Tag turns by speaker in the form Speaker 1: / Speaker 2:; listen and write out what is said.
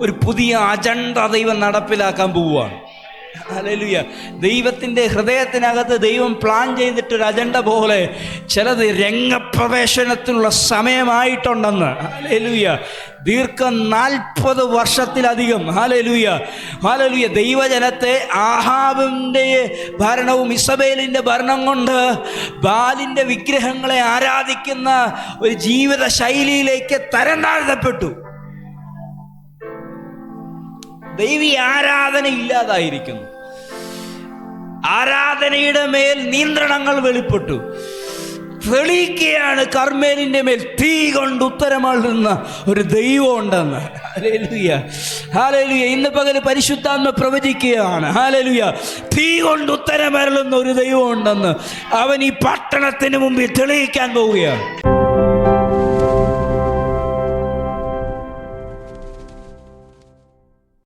Speaker 1: ഒരു പുതിയ അജണ്ട ദൈവം നടപ്പിലാക്കാൻ പോവുകയാണ്. ഹല്ലേലൂയ. ദൈവത്തിൻ്റെ ഹൃദയത്തിനകത്ത് ദൈവം പ്ലാൻ ചെയ്തിട്ടൊരു അജണ്ട പോലെ ചിലത് രംഗപ്രവേശനത്തിനുള്ള സമയമായിട്ടുണ്ടെന്ന്. ഹല്ലേലൂയ. ദീർഘ 40 വർഷത്തിലധികം ഹല്ലേലൂയ ഹല്ലേലൂയ ദൈവജനത്തെ ആഹാബിൻ്റെ ഭരണവും ഇസബേലിൻ്റെ ഭരണം കൊണ്ട് ബാലിൻ്റെ വിഗ്രഹങ്ങളെ ആരാധിക്കുന്ന ഒരു ജീവിത ശൈലിയിലേക്ക് തരം താഴ്ത്തപ്പെട്ടു. ദൈവീ ആരാധന ഇല്ലാതായിരിക്കുന്നു. ആരാധനയുടെ മേൽ നിയന്ത്രണങ്ങൾ വെളിപ്പെട്ടു. തെളിയിക്കുകയാണ് കർമ്മേലിൻ്റെ മേൽ തീ കൊണ്ട് ഉത്തരമരുളുന്ന ഒരു ദൈവം ഉണ്ടെന്ന്. Hallelujah hallelujah. ഇന്ന് പകൽ പരിശുദ്ധാത്മ പ്രവചിക്കുകയാണ്. ഹല്ലേലൂയ. തീ കൊണ്ട് ഉത്തരമരുളുന്ന ഒരു ദൈവം ഉണ്ടെന്ന് അവൻ ഈ പട്ടണത്തിന് മുമ്പിൽ തെളിയിക്കാൻ പോവുകയാണ്.